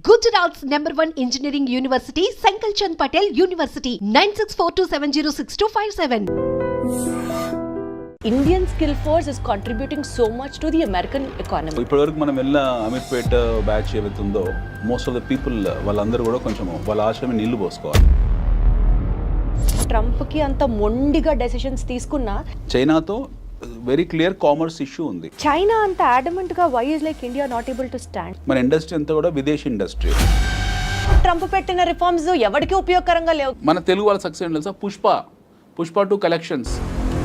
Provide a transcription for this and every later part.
Gujarat's #1 engineering university, Sankal Chand Patel University, 9642706257. Indian skill force is contributing so much to the American economy. ఇప్పటివరకు మనం వెళ్ళిన Ameerpet batch ఏవైతుందో most of the people వాళ్ళందరూ కూడా కొంచెం వాళ్ళ ఆశ్రమే నీళ్లు పోసుకోవాలి. ట్రంప్కి అంత మొండిగా డెసిషన్స్ తీసుకున్నా చైనాతో వెరీ క్లియర్ కామర్స్ ఇష్యూ ఉంది. చైనా అంత అడమెంట్ గా why is like India not able to stand? మన ఇండస్ట్రీ అంతా కూడా విదేశీ ఇండస్ట్రీ. ట్రంప్ పెట్టిన రిఫార్మ్స్ ఎవరికి ఉపయోగకరంగా లేవు. మన తెలుగు వాళ్ళ సక్సెస్ ఏంటి తెలుసా? Pushpa 2 collections,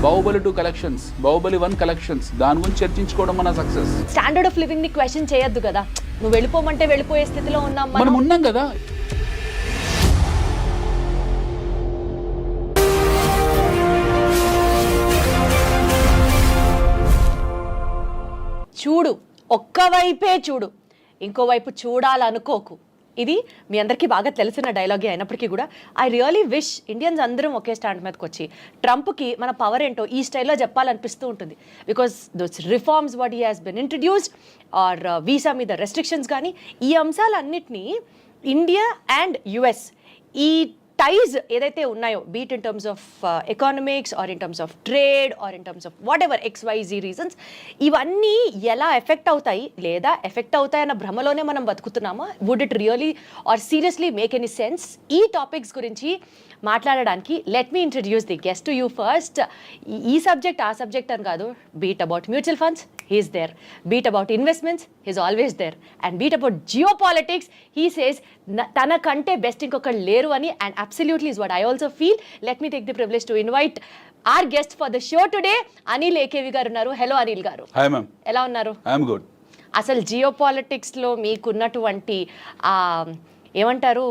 Baahubali 2 collections, Baahubali 1 collections, దాని గురించి చర్చించుకోవడం మన సక్సెస్. స్టాండర్డ్ ఆఫ్ లివింగ్ ని క్వశ్చన్ చేయొద్దు కదా. నువ్వు వెళ్ళిపోమంటే వెళ్ళిపోయే స్థితిలో ఉన్నాం మనం ఉన్నాం కదా. చూడు, ఒక్కవైపే చూడు, ఇంకోవైపు చూడాలనుకోకు. ఇది మీ అందరికీ బాగా తెలిసిన డైలాగే అయినప్పటికీ కూడా ఐ రియలీ విష్ ఇండియన్స్ అందరం ఒకే స్టాండ్ మీదకి వచ్చి ట్రంప్కి మన పవర్ ఏంటో ఈ స్టైల్లో చెప్పాలనిపిస్తూ ఉంటుంది. Because those reforms what he has been introduced or visa మీద రెస్ట్రిక్షన్స్ కానీ ఈ అంశాలన్నిటినీ ఇండియా అండ్ యుఎస్ ఈ టైజ్ ఏదైతే ఉన్నాయో be it in terms of economics or in terms of trade or in terms of whatever XYZ reasons ఇవన్నీ ఎలా effect అవుతాయి లేదా ఎఫెక్ట్ అవుతాయన్న భ్రమలోనే మనం బతుకుతున్నామా? Would it really or seriously make any sense? ఈ టాపిక్స్ గురించి మాట్లాడడానికి let me introduce the guest to you first. ఈ సబ్జెక్ట్ ఆ సబ్జెక్ట్ అని కాదు. Be it about mutual funds, he's there. Be it about investments, he's always there. And beat about geopolitics, he says తన కంటే best ఇంకొకళ్ళు లేరు అని. And absolutely is what I also feel. Let me take the privilege to invite our guest for the show today. Anil AKV గారు ఉన్నారు. Hello Anil గారు. Hi ma'am. ఎలా ఉన్నారు? I'm good. అసలు జియో పాలిటిక్స్లో మీకున్నటువంటి ఏమంటారు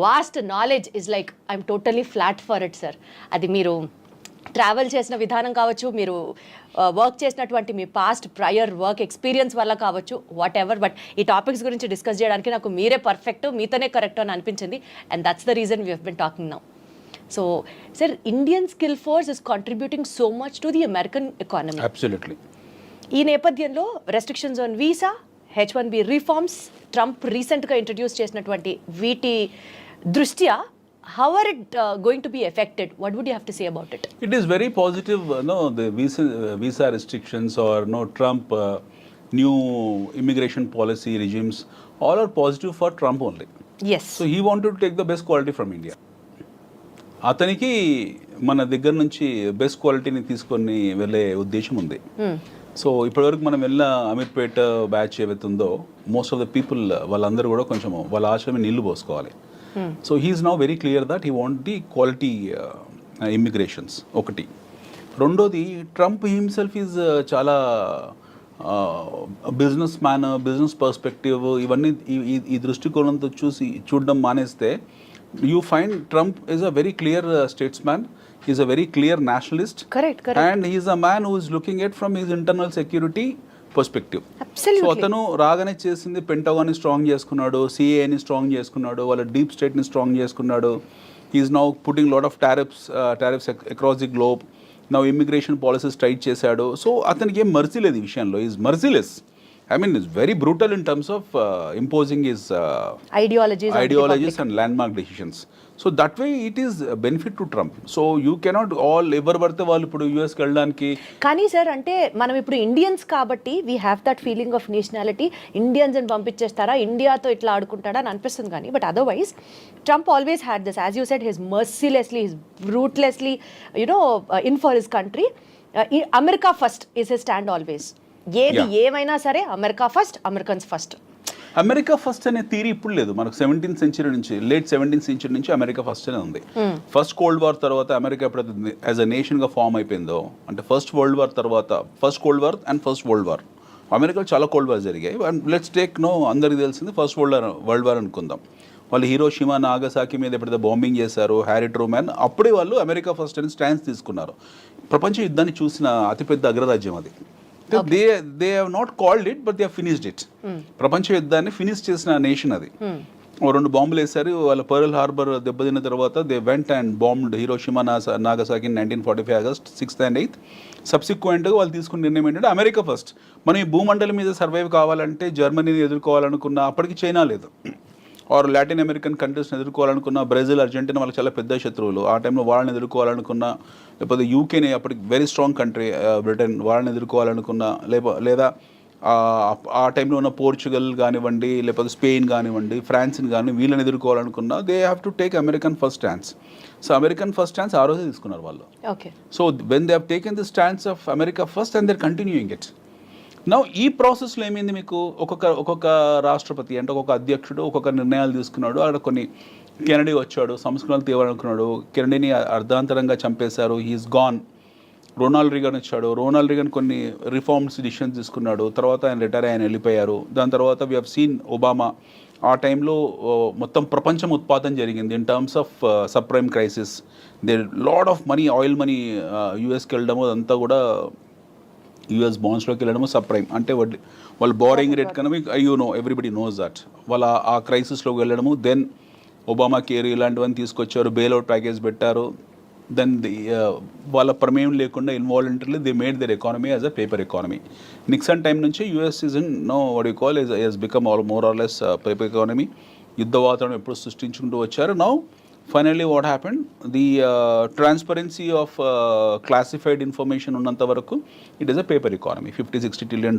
vast knowledge is like I'm totally flat for it sir. అది మీరు ట్రావెల్ చేసిన విధానం కావచ్చు, మీరు వర్క్ చేసినటువంటి మీ పాస్ట్ ప్రయర్ వర్క్ ఎక్స్పీరియన్స్ వల్ల కావచ్చు, వాట్ ఎవర్. బట్ ఈ టాపిక్స్ గురించి డిస్కస్ చేయడానికి నాకు మీరే పర్ఫెక్ట్, మీతోనే కరెక్ట్ అని అనిపించింది. And that's the reason we have been talking now. So sir, Indian skill force is contributing so much to the American economy. Absolutely. ఈ నేపథ్యంలో restrictions on visa, H1B reforms, Trump రీసెంట్గా introduce చేసినటువంటి వీటి దృష్ట్యా how are it going to be affected? What would you have to say about it? It is very positive, the visa restrictions or Trump new immigration policy regimes, all are positive for Trump only. Yes. So he wanted to take the best quality from India. అతనికి మన దగ్గర నుంచి best క్వాలిటీని తీసుకొని వెళ్ళే ఉద్దేశం ఉంది. So ఇప్పటివరకు మనం వెళ్ళిన అమీర్పేట బ్యాచ్ ఏవైతుందో మోస్ట్ ఆఫ్ ద పీపుల్ వాళ్ళందరూ కూడా కొంచెం వాళ్ళ ఆశ్రమే నీళ్లు పోసుకోవాలి. So he's now very clear that he want the quality immigrations. ఒకటి. రెండోది, ట్రంప్ హిమ్సెల్ఫ్ ఈజ్ చాలా బిజినెస్ మ్యాన్, బిజినెస్ పర్స్పెక్టివ్ ఇవన్నీ ఈ దృష్టికోణంతో చూడడం మానేస్తే you find Trump is a very clear statesman. He is a very clear nationalist. Correct. And he is a man who is looking at from his internal security perspective. Absolutely. So atanu రాగానే చేసింది pentagon ని strong చేసుకున్నాడు, CA ని strong చేసుకున్నాడు, వాళ్ళ deep state ని strong చేసుకున్నాడు. He is now putting lot of tariffs across the globe. Now immigration policies tight చేశాడు. So అతనికి ఏం మర్సీ లేదు ఈ విషయంలో. He is merciless. I mean, it's very brutal in terms of imposing his ideologies and landmark decisions. So that way it is a benefit to Trump. So you cannot all ఎవరు పడితే వాళ్ళు ఇప్పుడు యూఎస్కి వెళ్ళడానికి. కానీ sir, అంటే మనం ఇప్పుడు Indians కాబట్టి we have that feeling of nationality. Indians అని పంపించేస్తారా, ఇండియాతో ఇట్లా ఆడుకుంటాడా అని అనిపిస్తుంది. కానీ but otherwise Trump always had this, as you said, his mercilessly, his ruthlessly in for his country. America first is his stand always. ఏది ఏమైనా సరే America first, Americans first. America first అనే థియరీ ఇప్పుడు లేదు. మనకు 17th century నుంచి, late 17th century నుంచి America first అనే ఉంది. ఫస్ట్ కోల్డ్ వార్ తర్వాత అమెరికా ఎప్పుడైతే యాజ్ అ నేషన్ గా ఫామ్ అయిపోయిందో, అంటే ఫస్ట్ వరల్డ్ వార్ తర్వాత, first cold war and first world war, అమెరికాలో చాలా కోల్డ్ వార్ జరిగాయి. అండ్ లెట్స్ టేక్ అందరికి తెలిసింది ఫస్ట్ వరల్డ్ వార్ అనుకుందాం. వాళ్ళు హిరోషిమా, నాగసాకి మీద ఎప్పుడైతే బాంబింగ్ చేశారు, హ్యారీ ట్రూమాన్, అప్పుడే వాళ్ళు అమెరికా ఫస్ట్ అని స్టాండ్స్ తీసుకున్నారు. ప్రపంచ యుద్ధాన్ని చూసిన అతిపెద్ద అగ్రరాజ్యం అది. They have not called it, but they have finished it. ప్రపంచ యుద్ధాన్ని ఫినిష్ చేసిన నేషన్ అది. 2 బాంబులు వేశారు. వాళ్ళ పర్ల్ హార్బర్ దెబ్బతిన్న తర్వాత they went and bombed Hiroshima, Nagasaki 1945 August 6th and 8th. సబ్సిక్వెంట్గా వాళ్ళు తీసుకున్న నిర్ణయం ఏంటంటే అమెరికా ఫస్ట్. మనం ఈ భూమండలం మీద సర్వైవ్ కావాలంటే జర్మనీని ఎదుర్కోవాలనుకున్న అప్పటికి చైనా లేదు. ఆర్ లాటిన్ అమెరికన్ కంట్రీస్ని ఎదుర్కోవాలనుకున్న బ్రెజిల్, అర్జెంటీనా వాళ్ళకి చాలా పెద్ద శత్రువులు. ఆ టైంలో వాళ్ళని ఎదుర్కోవాలనుకున్న, లేకపోతే యూకేని అప్పటికి వెరీ స్ట్రాంగ్ కంట్రీ బ్రిటన్, వాళ్ళని ఎదుర్కోవాలనుకున్న, లేదా ఆ టైంలో ఉన్న పోర్చుగల్ కానివ్వండి, లేకపోతే స్పెయిన్ కానివ్వండి, ఫ్రాన్స్ని కానీ వీళ్ళని ఎదుర్కోవాలనుకున్నా they have to take American first stance. So American first stance ఆ రోజే తీసుకున్నారు వాళ్ళు. Okay. So when they have taken the stance of America first and they're continuing it. Now ఈ ప్రాసెస్లో ఏమైంది, మీకు ఒక్కొక్క రాష్ట్రపతి అంటే ఒక్కొక్క అధ్యక్షుడు ఒక్కొక్క నిర్ణయాలు తీసుకున్నాడు. అక్కడ కొన్ని కెనడీ వచ్చాడు, సంస్కరణలు తీయాలనుకున్నాడు, కెనడీని అర్ధాంతరంగా చంపేశారు, హీఈస్ గాన్. రొనాల్డ్ రీగన్ వచ్చాడు, రొనాల్డ్ రీగన్ కొన్ని రిఫార్మ్స్ డిసిషన్స్ తీసుకున్నాడు, తర్వాత ఆయన రిటైర్ ఆయన వెళ్ళిపోయారు. దాని తర్వాత వీ హ్యావ్ సీన్ ఒబామా. ఆ టైంలో మొత్తం ప్రపంచం ఉత్పాదన జరిగింది in terms of subprime crisis. They load of money, oil money యూఎస్కి వెళ్ళడము, అదంతా కూడా యూఎస్ బాండ్స్లోకి వెళ్ళడము సబ్ ప్రైమ్ అంటే వాళ్ళు బారింగ్ రేట్ కన్నా మీకు ఎవ్రీబడి నోస్ దట్. వాళ్ళ ఆ క్రైసిస్లోకి వెళ్ళడము. దెన్ ఒబామా కేర్ ఇలాంటివన్నీ తీసుకొచ్చారు, బెయిల్అవుట్ ప్యాకేజ్ పెట్టారు. దెన్ వాళ్ళ ప్రమేయం లేకుండా involuntarily they made their economy as a paper economy. Nixon time నుంచి US is in what you call is become more or less paper economy. యుద్ధ వాతావరణం ఎప్పుడు సృష్టించుకుంటూ వచ్చారు. Now finally what happened, the transparency of classified information ఉన్నంత వరకు it is a paper economy. $50-60 trillion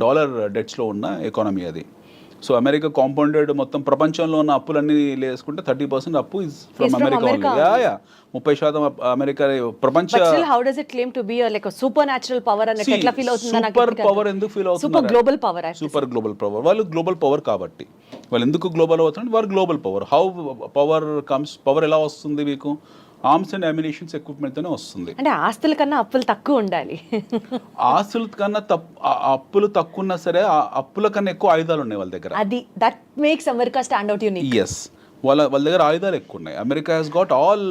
డెట్స్లో ఉన్న ఎకానమీ అది. సో అమెరికా కాంపౌండెడ్ మొత్తం ప్రపంచంలో ఉన్న అప్పులన్నీ వేసుకుంటే 30% అప్పు is from America only. 30% America ప్రపంచ. How does it claim to be like supernatural power అని ఎట్లా ఫీల్ అవుతుంది? సూపర్ పవర్ ఎందుకు ఫీల్ అవుతుంది? Super global power. Super global power. వాళ్ళు గ్లోబల్ పవర్ కాబట్టి వాళ్ళు ఎందుకు గ్లోబల్ అవుతున్నారు? వారు global power. How power comes? Power ఎలా వస్తుంది మీకు? ఆర్మ్స్ అండ్ అమ్యునిషన్స్ ఎక్విప్మెంట్తోనే వస్తుంది. అంటే ఆస్తుల కన్నా అప్పులు తక్కువ ఉండాలి. ఆస్తుల కన్నా అప్పులు తక్కువ ఉన్నా సరే అప్పుల కన్నా ఎక్కువ ఆయుధాలు ఉన్నాయి వాళ్ళ దగ్గర. అది that makes America stand out unique. Yes, వాళ్ళ దగ్గర ఆయుధాలు ఎక్కువ ఉన్నాయి. America has got all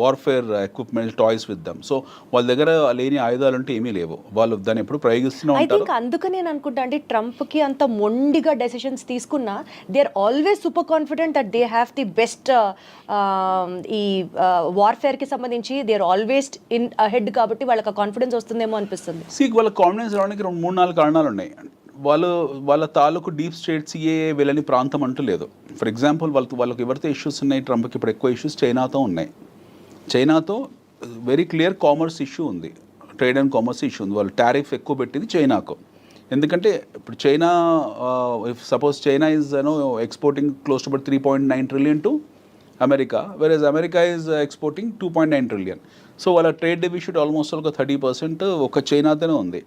warfare equipment toys with them. So వాళ్ళ దగ్గర లేని ఆయుధాలు అంటే ఏమీ లేవు. వాళ్ళు దాన్ని ఎప్పుడు ప్రయోగిస్తూనే ఐ ఉంటారు. థింక్ అందుకని నేను అనుకుంటా అంటే ట్రంప్కి అంత మొండిగా డెసిషన్స్ తీసుకున్నా they are always super confident that they have the best ఈ వార్ఫేర్కి సంబంధించి they are always in ahead కాబట్టి వాళ్ళకి కాన్ఫిడెన్స్ వస్తుందేమో అనిపిస్తుంది. వాళ్ళ కాన్ఫిడెన్స్ రావడానికి 3-4 కారణాలు ఉన్నాయి. వాళ్ళ తాలూకు డీప్ స్టేట్ సిఏఏ వెళ్ళని ప్రాంతం అంటూ లేదు. ఫర్ ఎగ్జాంపుల్ వాళ్ళకి ఎవరితో ఇష్యూస్ ఉన్నాయి, ట్రంప్కి ఇప్పుడు ఎక్కువ ఇష్యూస్ చైనాతో ఉన్నాయి. చైనాతో వెరీ క్లియర్ కామర్స్ ఇష్యూ ఉంది, ట్రేడ్ అండ్ కామర్స్ ఇష్యూ ఉంది. వాళ్ళు టారిఫ్ ఎక్కువ పెట్టింది చైనాకు. ఎందుకంటే ఇప్పుడు China if suppose China is exporting close to about 3.9 trillion to America, versus America is exporting 2.9 trillion. So వాళ్ళ ట్రేడ్ డెఫిసిట్ ఆల్మోస్ట్ ఒక 30% ఒక చైనాతోనే ఉంది.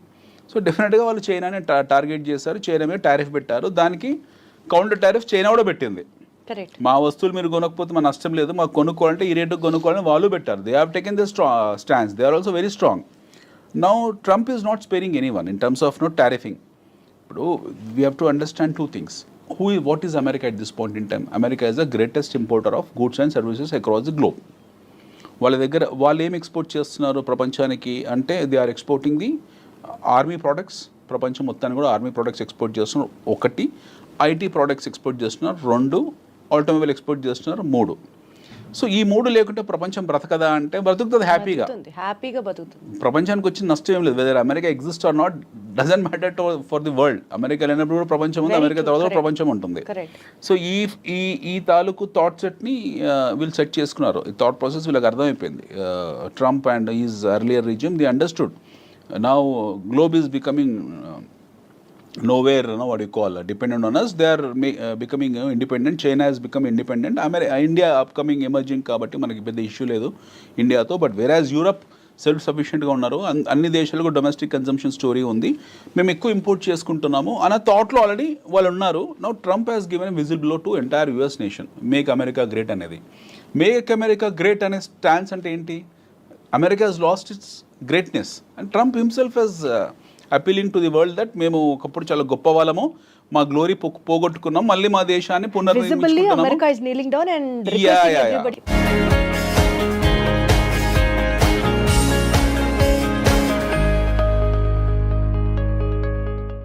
సో డెఫినెట్గా వాళ్ళు చైనాని టార్గెట్ చేశారు, చైనా మీద టారిఫ్ పెట్టారు. దానికి కౌంటర్ టారిఫ్ చైనా కూడా పెట్టింది. మా వస్తువులు మీరు కొనకపోతే మా నష్టం లేదు, మాకు కొనుక్కోవాలంటే ఈ రేటుకు కొనుక్కోవాలని వాళ్ళు పెట్టారు. They have taken the stands. They are also very strong. Now Trump is not sparing any one in terms of tariffing. ఇప్పుడు we have to understand 2 things. What is America at this point in time? America is the greatest importer of goods and services across the globe. వాళ్ళ దగ్గర వాళ్ళు ఏం export చేస్తున్నారు ప్రపంచానికి అంటే they are exporting the army products. ప్రపంచం మొత్తాన్ని కూడా ఆర్మీ ప్రోడక్ట్స్ ఎక్స్పోర్ట్ చేస్తున్నారు. 1 ఐటీ ప్రోడక్ట్స్ ఎక్స్పోర్ట్ చేస్తున్నారు. 2 ఆటోమొబైల్ ఎక్స్పోర్ట్ చేస్తున్నారు. 3 సో ఈ 3 లేకుంటే ప్రపంచం బ్రతకదా అంటే బ్రతుకుతుంది, హ్యాపీగా బతుకుతుంది. ప్రపంచానికి వచ్చిన నష్టం ఏం లేదు. Whether America exist or not doesn't matter for the world. America లేనప్పుడు కూడా ప్రపంచం ఉంది, అమెరికా తర్వాత ప్రపంచం ఉంటుంది. సో ఈ తాలూకు థాట్ సెట్ని వీళ్ళు సెట్ చేసుకున్నారు. ఈ థాట్ ప్రాసెస్ వీళ్ళకి అర్థమైపోయింది. Trump and is earlier regime the understood. Now globe is becoming nowhere, what you call dependent on us. They are becoming independent. China has become independent. India upcoming emerging కాబట్టి మనకి పెద్ద issue లేదు ఇండియాతో. But whereas Europe self సఫిషియెంట్గా ఉన్నారు. అన్ని దేశాలకు domestic consumption story ఉంది, మేము ఎక్కువ ఇంపోర్ట్ చేసుకుంటున్నాము అన్న థాట్లో ఆల్రెడీ వాళ్ళు ఉన్నారు. Now Trump has given whistle blow to entire US nation. Make America great అనేది. మేక్ అమెరికా గ్రేట్ అనే స్టాన్స్ అంటే ఏంటి? America has lost its greatness and Trump himself is appealing to the world that మేము ఒకప్పుడు చాలా గొప్ప వాళ్ళము, మా గ్లోరీ పోగొట్టుకున్నాం, మళ్ళీ మా దేశాన్ని పునర్నిర్మించుకుంటున్నాము. Visibly America is kneeling down and requesting everybody.